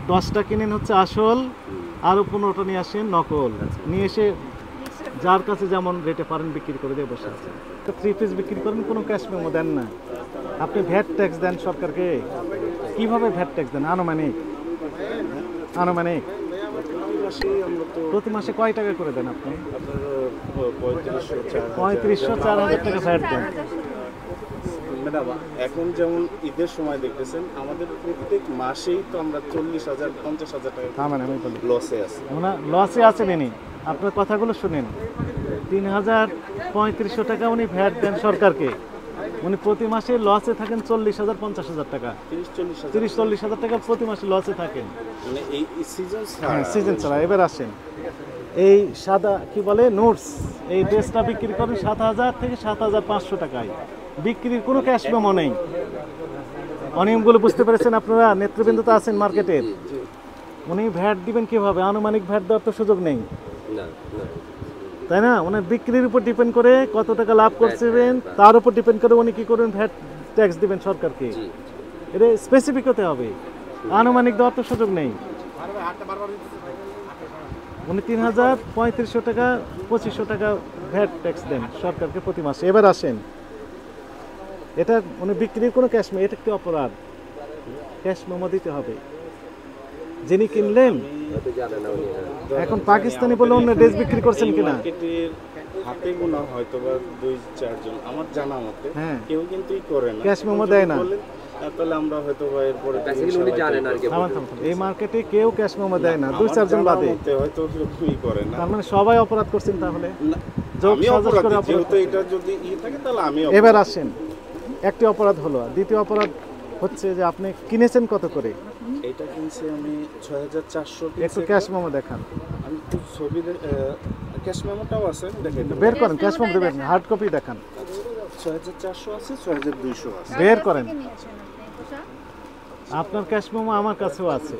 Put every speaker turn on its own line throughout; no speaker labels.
10টা কিনেন হচ্ছে আসল, আরও 15টা নিয়ে আসেন নকল। নিয়ে এসে যার কাছে যেমন রেটে পারেন বিক্রি করে দিয়ে বসে আছে। 3 পিস বিক্রি করেন, কোনো ক্যাশ মেমো দেন না, আপনি ভ্যাট ট্যাক্স দেন সরকারকে। কিভাবে ভ্যাট ট্যাক্স দেন? আনুমানিক প্রতি মাসে কয় টাকা করে দেন আপনি? 3500 4000 টাকা ভ্যাট দেন।
ম্যাডাম এখন যেমন ঈদের সময় দেখতেছেন আমাদের প্রত্যেক মাসেই তো আমরা 40,000 50,000 টাকা
আমি বলি
লসে আছে।
লসে আছেন ইনি, আপনার কথাগুলো শুনেন। 3500 টাকা উনি ভ্যাট দেন সরকারকে, উনি প্রতি মাসে লসে থাকেন 40,000 50,000 টাকা, 30-40,000 টাকা প্রতি মাসে লসে থাকেন,
মানে এই
সিজন ছাড়া। এবার আসেন, এই সাদা কি বলে নোটস, এই ড্রেসটা বিক্রি করেন 7,000 থেকে 7,500 টাকায়, বিক্রির কোনো ক্যাশ মেমো নেই। অনিয়মগুলো বুঝতে পেরেছেন আপনারা? নেতৃবৃন্দ তো আছেন মার্কেটের, উনি ভ্যাট দিবেন কিভাবে? আনুমানিক ভ্যাট দেওয়ার তো সুযোগ নেই, তাই না? ওনার বিক্রির উপর ডিপেন্ড করে কত টাকা লাভ করছেন, তার উপর ডিপেন্ড করে উনি কি করবেন, ভ্যাট ট্যাক্স দিবেন সরকারকে। এটা স্পেসিফিক হতে হবে, আনুমানিক দেওয়ার তো সুযোগ নেই। উনি 3,3500 টাকা 2,500 টাকা ভ্যাট ট্যাক্স দেন সরকারকে প্রতি মাসে। এবার আসেন, এটা উনি বিক্রির কোনো ক্যাশ মেমো, এটা কি অপরাধ? ক্যাশ মেমো দিতে হবে। যিনি কিনলেন, এখন পাকিস্তানি বলে অন্য ড্রেস বিক্রি করছেন কিনা
হাতে গোনা হয়তো বা 2-4 জন আমার জানা মতে,
হ্যাঁ,
কেউ কিন্তু করে না,
ক্যাশ মেমো দেয় না।
তাহলে আমরা হয়তো বা এরপরে
এই মার্কেটে কেউ ক্যাশ মেমো দেয় না, 2-4 জন বাদে,
হয়তো কেউই করে না।
তার মানে সবাই অপরাধ করছেন তাহলে।
যেহেতু এটা যদি থাকে তাহলে আমি।
এবার আসেন, একটি অপরাধ হলো, দ্বিতীয় অপরাধ হচ্ছে যে আপনি কিনেছেন কত করে?
এটা কিনছি আমি 6,400।
একটু ক্যাশ মেমো দেখান।
আমি তো ছবি ক্যাশ মেমোটাও আছে, দেখেন
বের করেন, ক্যাশ মেমো দেবেন, হার্ড কপি দেখান।
6,400 আছে, 6,200 আছে।
বের করেন, আপনার ক্যাশ মেমো আমার কাছেও আছে।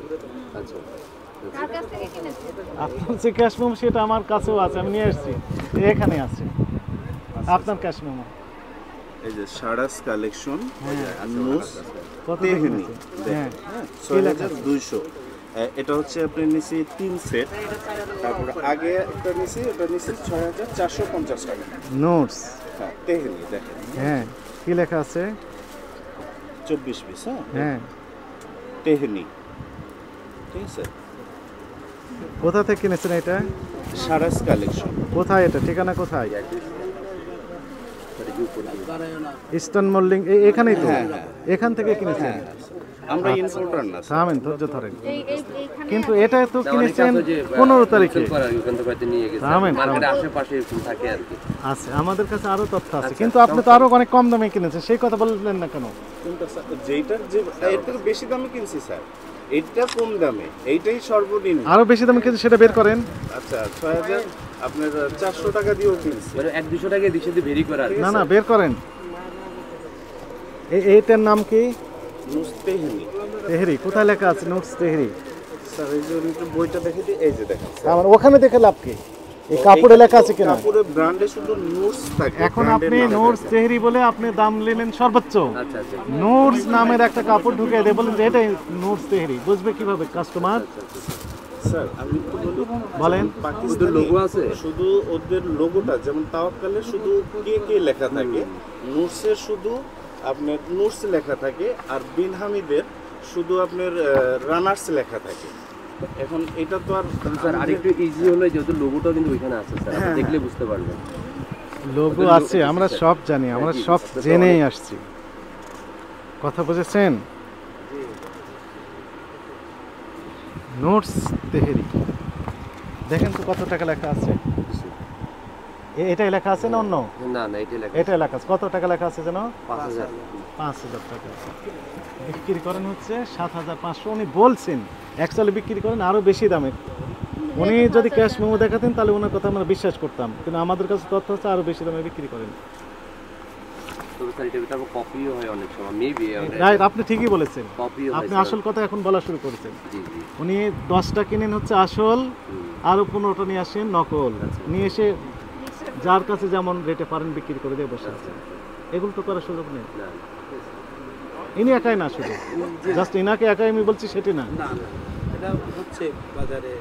আপনার যে ক্যাশ মেমো সেটা আমার কাছেও আছে, আমি নিয়ে এসেছি, এখানে আছে আপনার ক্যাশ মেমো।
এই যে সারাস কালেকশন,
কত
তেহনি,
হ্যাঁ
6,200। এটা হচ্ছে আপনি নিছি 3 সেট, তারপর আগে একটা নিছি, এটা নিছি 6,450 টাকা
নোটস।
হ্যাঁ তেহনি দেখেন,
হ্যাঁ কি লেখা আছে?
24 পিস।
হ্যাঁ
তেহনি, ঠিক আছে।
কোথা থেকে কিনেছেন এটা?
সারাস কালেকশন।
কোথায় এটা? ঠিকানা কোথায়? ইস্টার্ন মোল্ডিং, এখানেই তো? এখান থেকে কিনেছেন?
আমরা ইম্পোর্টার না।
থামেন, ধৈর্য ধরেন। কিন্তু এটা তো কিনেছেন 15 তারিখে। থামেন, আছে আমাদের কাছে আরো তথ্য আছে, কিন্তু আপনি তো আরো অনেক কম দামে কিনেছেন, সেই কথা বললেন না কেন?
যেটার যে এর থেকে বেশি দামে কিনছি স্যার, এটা কম দামে, এইটাই সর্বনিম্ন।
আরো বেশি দামে কিনছেন, সেটা বের করেন।
আচ্ছা 6,000 আপনার 400 টাকা দিয়েও কিনছি,
মানে 1-200 টাকা দিশে দিয়ে ভেরি করা।
না বের করেন। এইটার নাম কি?
নুস তেহনি।
তেহরি কোথায় লেখা আছে? নোটস তেহরি।
স্যার এই যে বইটা দেখে দিই, এই যে দেখেন।
আমার ওখানে দেখে লাভ কি? এই কাপড়ে লেখা আছে কিনা?
কাপড়ে ব্র্যান্ডে শুধু নোটস থাকে।
এখন আপনি নোটস তেহরি বলে আপনি দাম নিলেন সর্বোচ্চ।
আচ্ছা আচ্ছা,
নোটস নামের একটা কাপড় ঢুকিয়ে দিয়ে বলেন যে এটাই নোটস তেহরি, বুঝবে কিভাবে কাস্টমার?
স্যার আমি একটু বলি,
বলেন।
পাকিস্তানের লোগো আছে, শুধু ওদের লোগোটা যেমন তাওয়াক্কালে শুধু কে লেখা থাকে, নোটসের শুধু আপনার নোটস লেখা থাকে, আর বিন হামিদের শুধু আপনার রানার্স লেখা থাকে। এখন এটা তো আর
স্যার আরেকটু ইজি হলো, যেহেতু লোগোটা কিন্তু ওইখানে আছে স্যার, আপনি দেখলে বুঝতে পারবেন।
লোগো আছে, আমরা সব জানি, আমরা সব জেনেই আসছি, কথা বুঝেছেন? নোটস তেহরি দেখেন তো কত টাকা লেখা আছে। এটাই লেখা আছে না অন্য?
না এটাই লেখা,
এটাই লেখা আছে। কত টাকা লেখা আছে যেন?
5,000
টাকা। বিক্রি করেন হচ্ছে 7,500। উনি বলছেন অ্যাকচুয়ালি বিক্রি করেন আরো বেশি দামে। উনি যদি ক্যাশ মেমো দেখাতেন তাহলে ওনার কথা আমরা বিশ্বাস করতাম, কিন্তু আমাদের কাছে তথ্য হচ্ছে আরো বেশি দামে বিক্রি করেন। রাইট, আপনি ঠিকই বলেছেন, আপনি আসল কথা এখন বলা শুরু করেছেন। উনি 10টা কিনেন হচ্ছে আসল, আরো 15টা নিয়ে আসেন নকল, নিয়ে এসে যার কাছে যেমন রেটে পারেন বিক্রি করে দিয়ে বসে আছে। এগুলো তো করার সুযোগ নেই। ইনি একাই না, শুধু জাস্ট ইনাকে একাই আমি বলছি সেটি না,
এটা হচ্ছে বাজারে